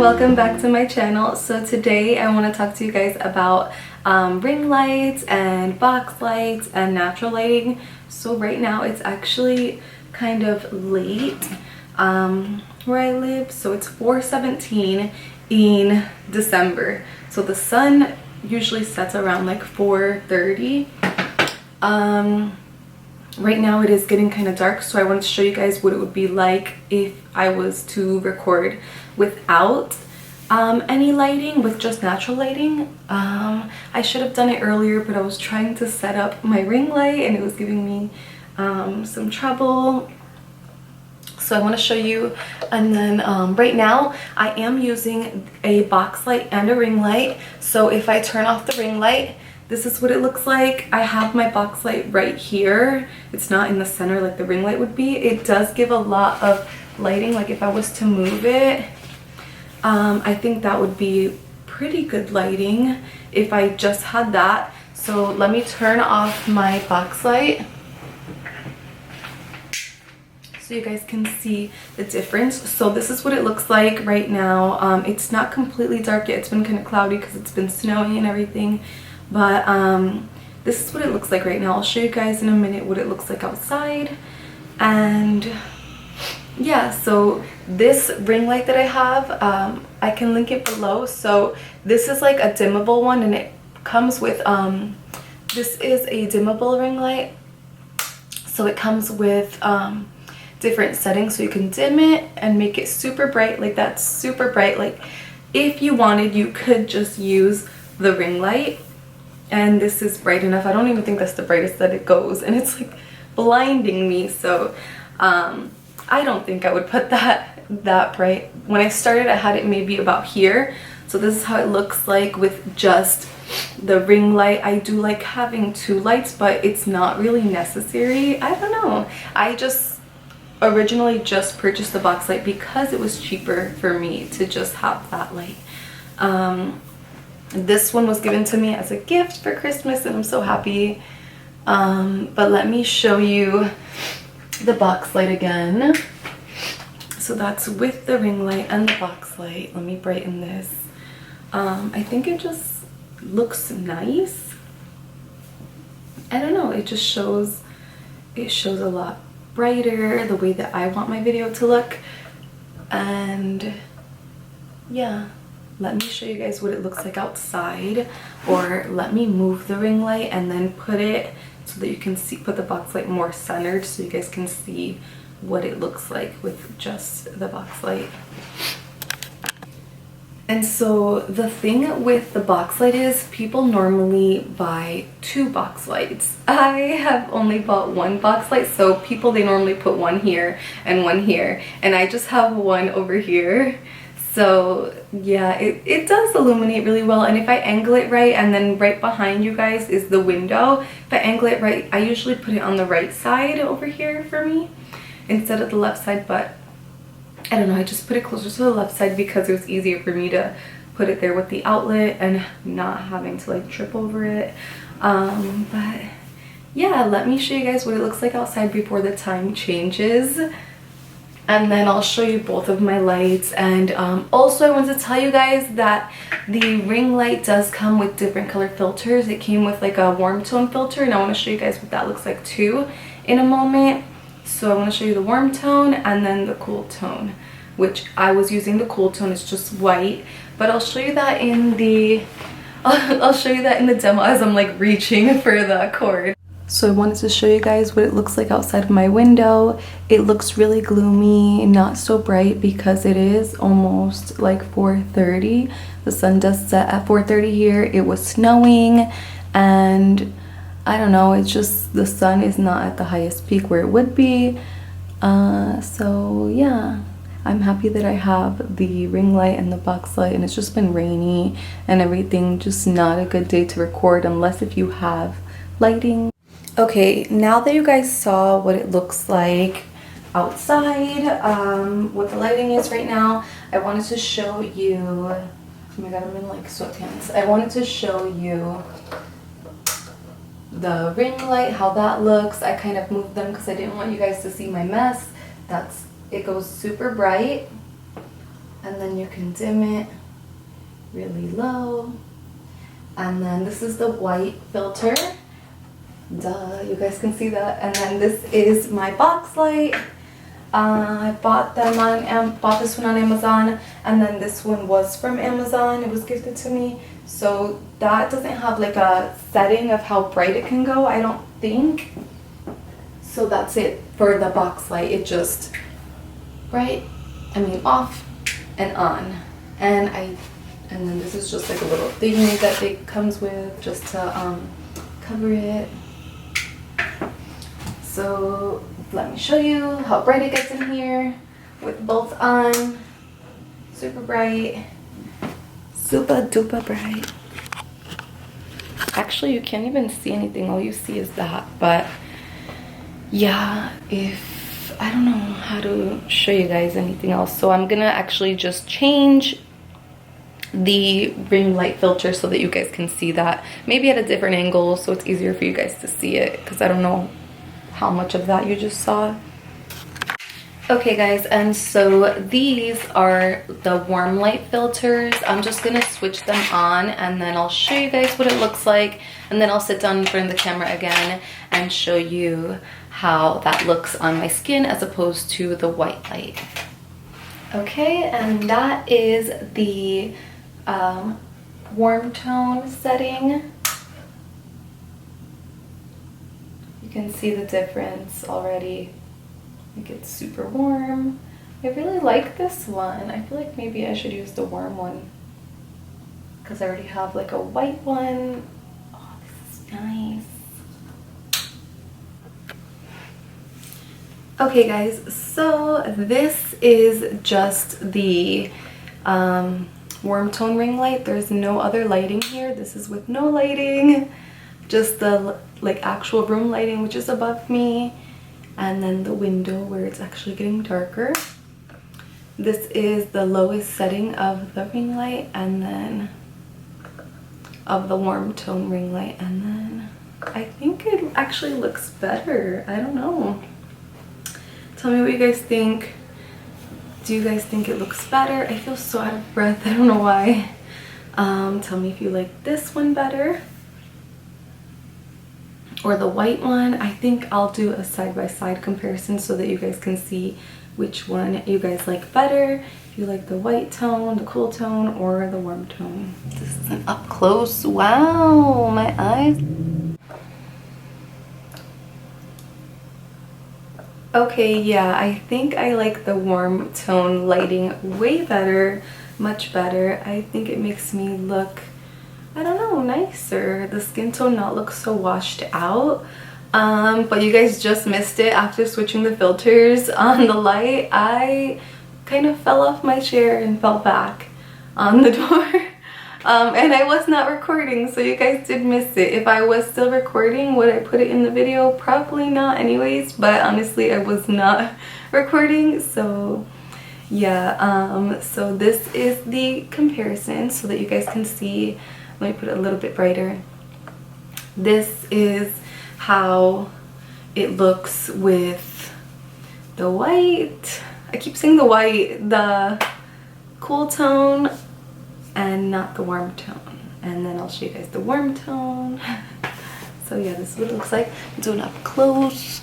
welcome back to my channel. So today I want to talk to you guys about ring lights and box lights and natural lighting. So right now it's actually kind of late where I live, so it's 4:17 in December, so the sun usually sets around like 4:30. Right now it is getting kind of dark, so I wanted to show you guys what it would be like if I was to record without any lighting, with just natural lighting. I should have done it earlier, but I was trying to set up my ring light and it was giving me some trouble. So I want to show you. And then right now I am using a box light and a ring light. So if I turn off the ring light, this is what it looks like. I have my box light right here. It's not in the center like the ring light would be. It does give a lot of lighting. Like if I was to move it, I think that would be pretty good lighting if I just had that. So let me turn off my box light so you guys can see the difference. So this is what it looks like right now. It's not completely dark yet. It's been kind of cloudy because it's been snowing and everything. But this is what it looks like right now. I'll show you guys in a minute what it looks like outside. And yeah, so this ring light that I have, I can link it below. So this is like a dimmable one, and it comes with this is a dimmable ring light. So it comes with different settings, so you can dim it and make it super bright. Like that's super bright. Like if you wanted, you could just use the ring light, and this is bright enough. I don't even think that's the brightest that it goes, and it's like blinding me. So I don't think I would put that bright. When I started, I had it maybe about here. So this is how it looks like with just the ring light. I do like having two lights, but it's not really necessary. I don't know. I just originally just purchased the box light because it was cheaper for me to just have that light. This one was given to me as a gift for Christmas, and I'm so happy. But let me show you the box light again. So that's with the ring light and the box light. Let me brighten this. I think it just looks nice. I don't know, it just shows, a lot brighter, the way that I want my video to look. And yeah, let me show you guys what it looks like outside, or let me move the ring light and then put it so that you can see, put the box light more centered so you guys can see what it looks like with just the box light. And so the thing with the box light is people normally buy two box lights. I have only bought one box light, so people, they normally put one here and one here, and I just have one over here. So yeah, it does illuminate really well. And if I angle it right, and then right behind you guys is the window, if I angle it right, I usually put it on the right side over here for me instead of the left side. But I don't know, I just put it closer to the left side because it was easier for me to put it there with the outlet and not having to like trip over it. But yeah, let me show you guys what it looks like outside before the time changes. And then I'll show you both of my lights. And also I want to tell you guys that the ring light does come with different color filters. It came with like a warm tone filter, and I want to show you guys what that looks like too in a moment. So I want to show you the warm tone and then the cool tone, which I was using the cool tone. It's just white, but I'll show you that in the I'll show you that in the demo as I'm like reaching for the cord. So I wanted to show you guys what it looks like outside of my window. It looks really gloomy, not so bright because it is almost like 4:30. The sun does set at 4:30 here. It was snowing, and I don't know, it's just the sun is not at the highest peak where it would be. So yeah, I'm happy that I have the ring light and the box light, and it's just been rainy and everything. Just not a good day to record unless if you have lighting. Okay, now that you guys saw what it looks like outside, what the lighting is right now, I wanted to show you, oh my god, I'm in like sweatpants. I wanted to show you the ring light, how that looks. I kind of moved them because I didn't want you guys to see my mess. It goes super bright. and then you can dim it really low. And then this is the white filter. Duh, you guys can see that. And then this is my box light. I bought this one on Amazon, and then this one was from Amazon. It was gifted to me. So that doesn't have like a setting of how bright it can go, I don't think. So that's it for the box light. It just off and on. And then this is just like a little thingy that it comes with just to cover it. So let me show you how bright it gets in here with both on. Super bright. Super duper bright. Actually, you can't even see anything. All you see is that. But yeah, I don't know how to show you guys anything else. So I'm gonna actually just change the ring light filter so that you guys can see that. Maybe at a different angle so it's easier for you guys to see it, because I don't know how much of that you just saw. Okay guys, and so these are the warm light filters. I'm just gonna switch them on and then I'll show you guys what it looks like, and then I'll sit down in front of the camera again and show you how that looks on my skin as opposed to the white light. Okay, and that is the warm tone setting. You can see the difference already. Like, it's super warm. I really like this one. I feel like maybe I should use the warm one because I already have like a white one. Oh, this is nice. Okay guys, so this is just the warm tone ring light. There's no other lighting here. This is with no lighting, just the like actual room lighting, which is above me, and then the window where it's actually getting darker. This is the lowest setting of the ring light, and then of the warm tone ring light, and then I think it actually looks better. I don't know. Tell me what you guys think. Do you guys think it looks better? I feel so out of breath. I don't know why. Tell me if you like this one better or the white one. I think I'll do a side-by-side comparison so that you guys can see which one you guys like better. If you like the white tone, the cool tone, or the warm tone. This is an up close. Wow, my eyes. Okay, yeah, I think I like the warm tone lighting way better, much better. I think it makes me look, I don't know, nicer. The skin tone not look so washed out. But you guys just missed it. After switching the filters on the light, I kind of fell off my chair and fell back on the door. And I was not recording, so you guys did miss it. If I was still recording, would I put it in the video? Probably not anyways, but honestly I was not recording, so yeah. So this is the comparison so that you guys can see. Let me put it a little bit brighter. This is how it looks with the white. I keep saying the white, the cool tone, and not the warm tone. And then I'll show you guys the warm tone. So yeah, this is what it looks like. I'm doing up close.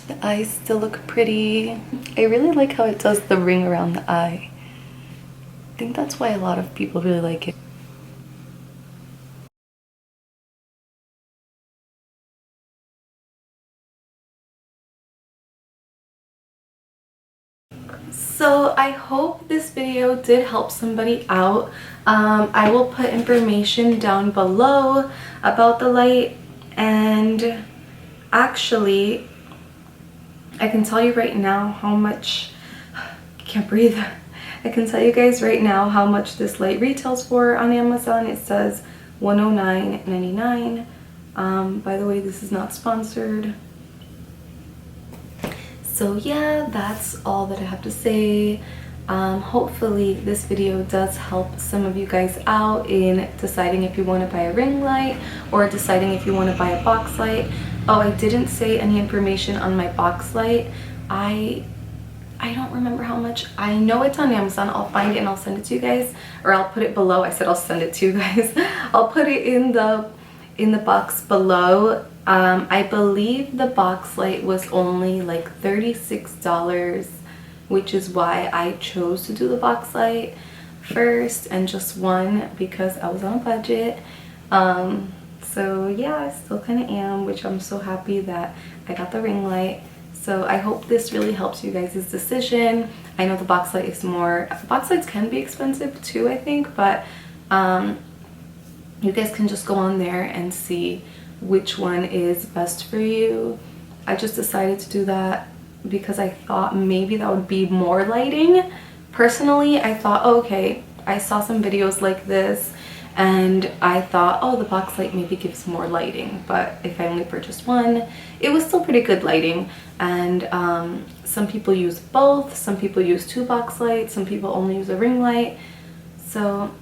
The eyes still look pretty. I really like how it does the ring around the eye. I think that's why a lot of people really like it. So I hope this video did help somebody out. I will put information down below about the light, and actually I can tell you right now how much, I can't breathe. I can tell you guys right now how much this light retails for on Amazon. It says $109.99. By the way, this is not sponsored. So yeah, that's all that I have to say. Hopefully this video does help some of you guys out in deciding if you want to buy a ring light or deciding if you want to buy a box light. Oh, I didn't say any information on my box light. I I don't remember how much. I know it's on Amazon. I'll find it and I'll send it to you guys, or I'll put it below. I said I'll send it to you guys. I'll put it in the box below. I believe the box light was only like $36, which is why I chose to do the box light first and just one, because I was on a budget. So yeah, I still kind of am, which I'm so happy that I got the ring light. So I hope this really helps you guys' decision. I know the box light is more, box lights can be expensive too, I think, but you guys can just go on there and see which one is best for you. I just decided to do that because I thought maybe that would be more lighting. Personally, I thought, oh, okay, I saw some videos like this and I thought, oh, the box light maybe gives more lighting, but if I only purchased one, it was still pretty good lighting. And some people use both, some people use 2 box lights, some people only use a ring light. So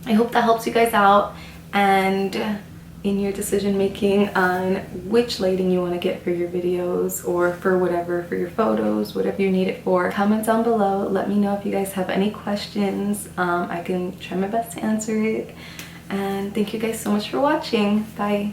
I hope that helps you guys out and in your decision making on which lighting you want to get for your videos or for whatever, for your photos, whatever you need it for. Comment down below. Let me know if you guys have any questions. I can try my best to answer it. And thank you guys so much for watching. Bye.